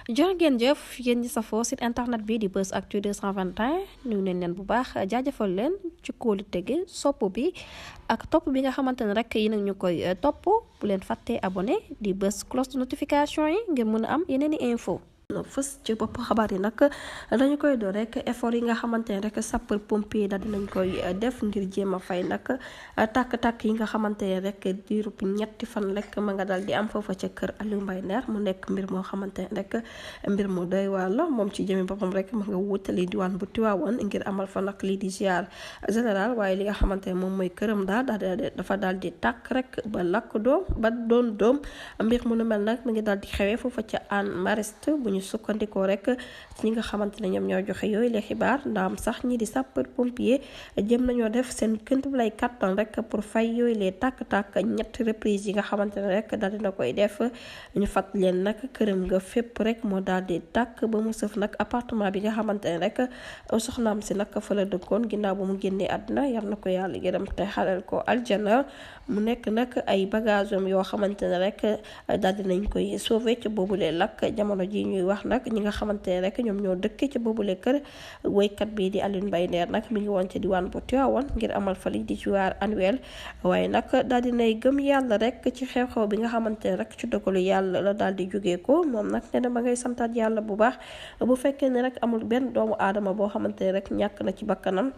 jërë ngeen jëf yéen ñi safoo site internet bi di Buzz Actu 221 nuyu nañ leen bu baax jaajëfal leen ci kóolu tege sopp bi ak topp bi nga xamante ne rek yi nag ñu koy topp bu leen fàttee abonné di bës cloche de notification yi ngir mën a am yeneen i info fës ci bopp xabaar yi nag dañu koy door rek effort yi nga xamante ne rek sapeur pompier daal dinañ koy def ngir jéem a fay nag tàkk-tàkk yi nga xamante ne rek diirub ñetti fan rek ma nga daal di am foofa ca kër Aliou Mbaye Nder mu nekk mbir moo xamante ne rek mbir mu doy waar la moom ci jëmi boppam rek ma nga wutali diwaan bu Tiwaawoon ngir amal fa nag lii di ziar général waaye li nga xamante ne moom mooy këram dafa daal di tàkk rek ba lakk doom ba doon doom mbir mu nu mel nag mi ngi daal di xewee foofa ca Hann Mariste ñu sukkandikoo rek ñi nga xamante ne ñoom ñoo joxe yooyu les xibaar ndaam sax ñi di sapeur pompier jëm nañoo def seen kënt lay kattan rek pour fay yooyu les tàkk-tàkk ñetti reprise yi nga xamante ne rek daal dina koy def ñu fat leen nag këram nga fépp rek moo daal di tàkk ba mu sëf nag appartement bi nga xamante ne rek soxnaam si nag fa la dëkkoon ginnaaw ba mu génnee àdduna yar na ko yàlla gërëm te xalal ko aljana mu nekk nag ay bagage am yoo xamante ne rek daal dinañ koy sauver ci boobule lakk jamono ji ñuy wax nag ñi nga xamante ne rek ñoom ñoo dëkk ci boobule kër woykat bii di Aliou Mbaye Nder nag mi ngi woon ci diwaan bu Tivaouane ngir amal fa li di ziar annuel waaye nag daal dinay gëm yàlla rek ci xew-xew bi nga xamante ne rek ci dogalu yàlla la daal di jógee ko moom nag ne ma ngay santaat yàlla bu baax bu fekkee ne rek amul benn doomu aadama boo xamante ne rek ñàkk na ci bakkanam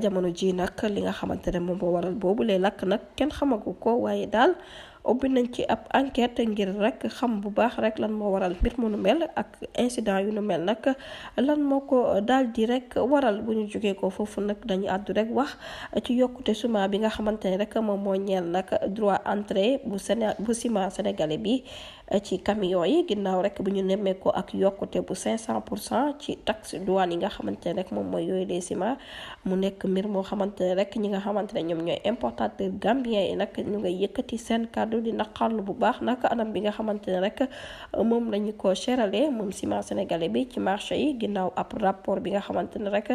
jamono ji nag li nga xamante ne moom moo waral boobule lakk nag kenn xamagu ko waaye daal ubbi nañ ci ab enquête ngir rek xam bu baax rek lan moo waral mbir mu nu mel ak incident yu nu mel nag lan moo ko daal di rek waral bu ñu jógee ko foofu nag dañu àddu rek wax ci yokkute ciment bi nga xamante ne rek moom moo ñeel nag droit entrée bu ciment sénégalais bi ci camion yi ginnaaw rek bu ñu nemmee ko ak yokkute bu 500% ci taxe douane yi nga xamante ne rek moom mooy yooyu les ciment mu nekk mbir moo xamante ne rek ñi nga xamante ne ñoom ñooy importateur gambien yi nag ñu ngay yëkkati seen kàddu di naqarlu bu baax nag anam bi nga xamante ne rek moom lañu ko cherale moom ciment sénégalais bi ci marché yi ginnaaw ab rapport bi nga xamante ne rek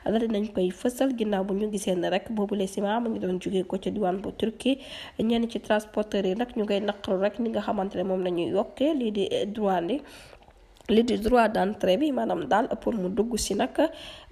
la dinañ koy fësal ginnaaw bu ñu gisee ne rek boobu les ciment mu ngi doon jógee ko ci diwaan bu Turquie ñenn ci transporteurs yi nag ñu ngay naqarlu rek ni nga xamante ne moom lañuy yokkee lii di douane li di droit d'entrée bi maanaam daal pour mu dugg si nag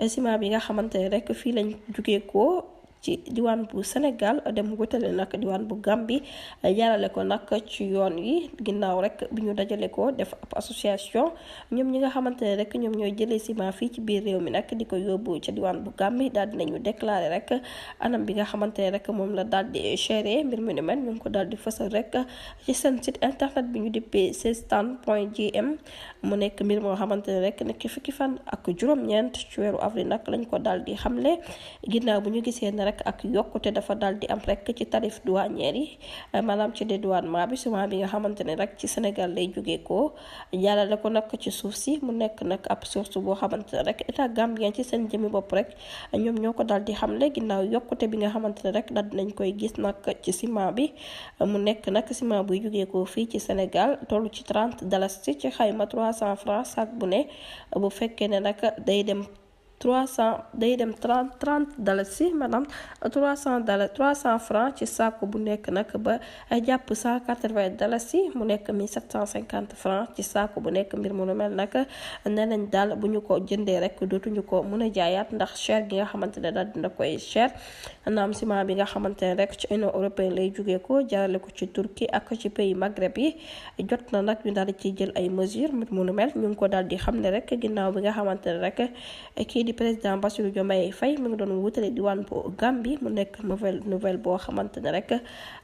ciment bi nga xamante ne rek fii lañ jógee ko ci diwaan bu Sénégal dem wutale nag diwaan bu Gambie jaarale ko nag ci yoon yi ginnaaw rek bi ñu dajale ko def ab association ñoom ñi nga xamante ne rek ñoom ñooy jëlee ciment fii ci biir réew mi nag di ko yóbbu ci diwaan bu Gambie daal dinañu déclaré rek anam bi nga xamante ne rek moom la daal di chéré mbir mi ni mel ñu ngi ko daal di fësal rek ci seen site internet bi ñu dippee sestan.gm mu nekk mbir moo xamante ne rek nekk fukki fan ak juróom-ñeent ci weeru avril nag lañ ko daal di xamle ginnaaw bu ñu gisee ne rek ak yokkute dafa daal di am rek ci tarif douanière yi maanaam ci dédouanement bi ciment bi nga xamante ne rek ci Sénégal lay jógee ko jàllale ko nag ci suuf si mu nekk nag ab source boo xamante ne rek état gambien ci seen jëmi bopp rek ñoom ñoo ko daal di xamle ginnaaw yokkute bi nga xamante ne rek daal dinañ koy gis nag ci ciment bi mu nekk nag ciment buy jógee ko fii ci Sénégal toll ci 30 dalasi ci xayma 300 francs sac bu ne bu fekkee ne nag day dem 30 dalasi maanaam 300 francs ci saako bu nekk nag ba jàpp 180 dalasi mu nekk 1750 francs ci saako bu nekk mbir mu nu mel nag nee nañ daal bu ñu ko jëndee rek dootuñu ko mën a jaayaat ndax cher gi nga xamante ne daal dina koy cher naam ciment bi nga xamante ne rek ci Union européenne lay jógee ko jaarale ko ci Turquie ak ci pays Maghreb yi jot na nag ñu daal di ciy jël ay mesures mbir mu nu mel ñu ngi ko daal di xam ne rek ginnaaw bi nga xamante ne rek kii di président Bassirou Diomaye Faye mu ngi doon wutale diwaan bu Gambie mu nekk nouvelle boo xamante ne rek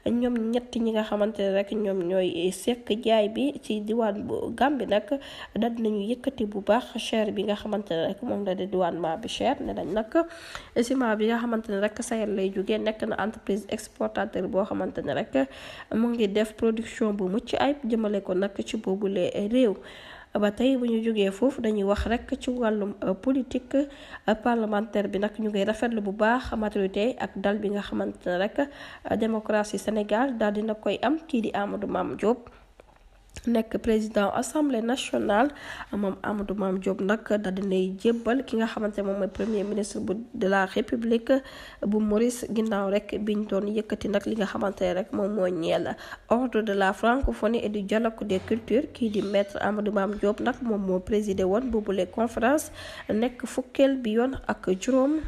ñoom ñett ñi nga xamante ne rek ñoom ñooy sekk jaay bi ci diwaan bu Gambie nag daal dinañu yëkkati bu baax cher bi nga xamante ne rek moom la di douanement bi cher ne nañ nag ciment bi nga xamante ne rek Sahel lay jógee nekk na entreprise exportateur boo xamante ne rek mu ngi def production bu mucc ayib jëmale ko nag ci boobule réew ba tey bu ñu jógee foofu dañuy wax rek ci wàllum politique parlementaire bi nag ñu ngay rafetlu bu baax maturité ak dal bi nga xamante ne rek démocratie Sénégal daal dina koy am kii di Amadou Mame Diop nekk président assemblée nationale moom Amadou Mame Diop nag daal dinay jébbal ki nga xamante moom mooy premier ministre de la république bu Maurice ginnaaw rek biñ doon yëkkati nag li nga xamante ne rek moom moo ñeel ordre de la francophonie et du dialogue des cultures kii di maître Amadou Mame Diop nag moom moo présidé woon boobule conférence nekk fukkeel bi yoon ak juróom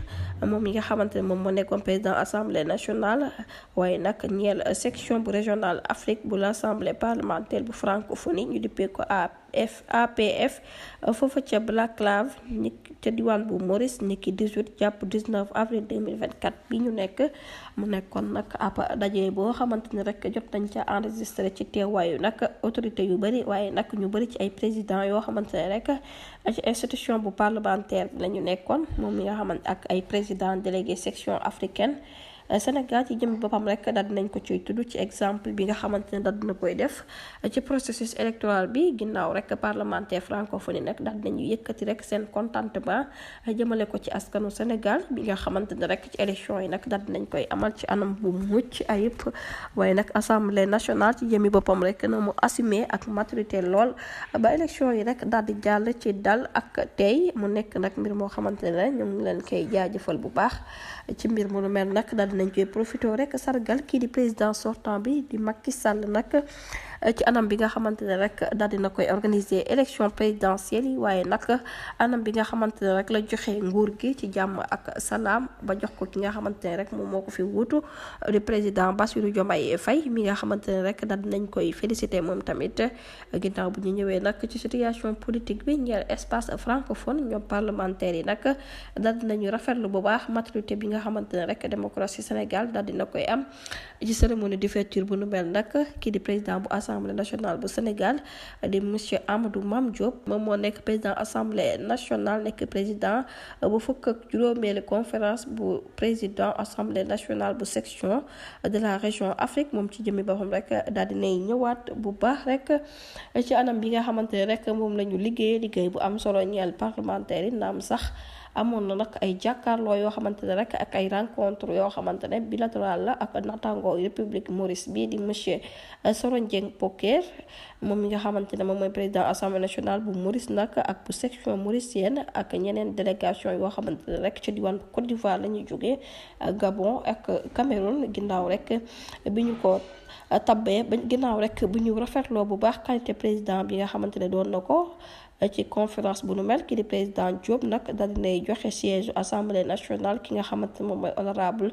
moom yi nga xamante ne moom moo nekkoon président assemblée nationale waaye nag ñeel section bu régionale Afrique bu l'assemblée parlementaire bu francophonie ñu dippee ko APF foofa ca Blackclave ni ca diwaan bu Maurice niki 18 jàpp 19 avril 2024 bi ñu nekk mu nekkoon nag ab daje boo xamante ni rek jot nañ ca enregistré ci teewaayu nag autorité yu bëri waaye nag ñu bëri ci ay président yoo xamante ne rek ci institution bu parlementaire bi la ñu nekkoon moom mi nga xamante ak ay président délégué section africaine Sénégal ci jëm boppam rek daal dinañ ko ciy tudd ci exemple bi nga xamante ne daal dina koy def ci processus électoral bi ginnaaw rek parlementaire francophonie nag daal dinañu yëkkati rek seen contentement jëmale ko ci askanu Sénégal bi nga xamante ne rek ci élection yi nag daal dinañ koy amal ci anam bu mucc ayib waaye nag assemblée nationale ci jëmi boppam rek na mu assumé ak maturité lool ba élection yi rek daal di jàll ci dal ak tey mu nekk nag mbir moo xamante ne ñu ngi leen koy jaajëfal bu baax ci mbir mu mel nag daal nañ koy profité rek sargal kii di président sortant bi di Macky Sall nag ci anam bi nga xamante ne rek daal dina koy organiser élection présidentielle yi waaye nag anam bi nga xamante ne rek la joxe nguur gi ci jàmm ak salaam ba jox ko ki nga xamante ne rek moom moo ko fi wuutu di président Bassirou Diomaye Faye mi nga xamante ne rek daal dinañ koy féliciter moom tamit ginnaaw bu ñu ñëwee nag ci situation politique bi ñeel espace francophone ñoom parlementaires yi nag daal dinañu rafetlu bu baax maturité bi nga xamante ne rek démocratie Sénégal daal dina koy am ci cérémonie d'ouverture bu nu mel nag kii di président bu assemblée nationale bu Sénégal di monsieur Amadou Mame Diop moom moo nekk président assemblée nationale nekk président bu fukk ak juróomeelu conférence bu président assemblée nationale bu section de la région Afrique moom ci jëmmi boppam rek daal dinay ñëwaat bu baax rek ci anam bi nga xamante ne rek moom la ñu liggéey bu am solo ñeel parlementaire yi naam sax amoon na nag ay jàkkaarloo yoo xamante ne rek ak ay rencontre yoo xamante ne bilatéral la ak naataango république Maurice bi di monsieur Soro Dieng Poker moom mi nga xamante ne moom mooy président assemblée nationale bu Maurice nag ak bu section mauricienne ak ñeneen délégation yoo xamante ne rek ci diwaan Côte d'Ivoire la ñuy jógee Gabon ak Cameroun ginnaaw rek bi ñu ko tabbee ba ginnaaw rek bu ñu rafetloo bu baax qualité président bi nga xamante ne doon na ko ci conférence bu nu mel ki di président Diop nag daal dinay joxe siège assemblée nationale ki nga xamante moom mooy honorable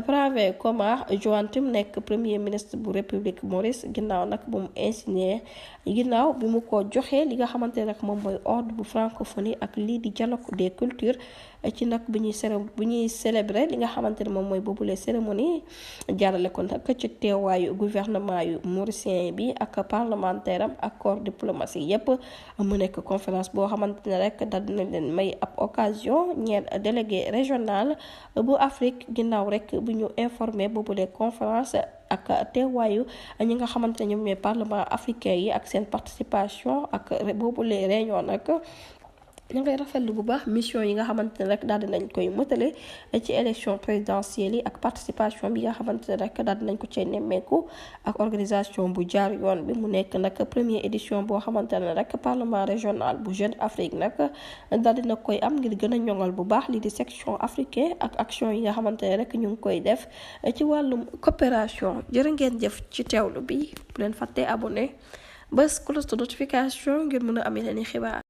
Pravé Komar Joantim nekk premier ministre bu république Maurice ginnaaw nag bu mu insigné ginnaaw bi mu ko joxee li nga xamante ne nag moom mooy ordre bu francophonie ak lii di dialogue des cultures ci nag bu ñuy célébrer li nga xamante ne moom mooy boobule cérémonie jaarale ko nag ci teewaayu gouvernement yu mauricien bi ak parlementaire am ak corps diplomatique yépp mu nekk conférence boo xamante ne rek daal dina leen may ab occasion ñeel délégué régional bu Afrique ginnaaw rek bu ñu informé boobule conférence ak teewaayu ñi nga xamante ne ñoom ñooy parlement africain yi ak seen participation ak boobule réunion nag ñu ngay rafetlu bu baax mission yi nga xamante ne rek daal dinañ koy mëtale ci élection présidentielle yi ak participation bi nga xamante ne rek daal dinañ ko cay nemmeeku ak organisation bu jaar yoon bi mu nekk nag première édition boo xamante ne rek parlement régional bu Jeune Afrique nag daal dina koy am ngir gën a ñoŋal bu baax lii di section africain ak action yi nga xamante ne rek ñu ngi koy def ci wàllum coopération jërë ngeen jëf ci teewlu bi bu leen fàttee abonné bés cloche de notification ngir mën a am yeneen i xibaar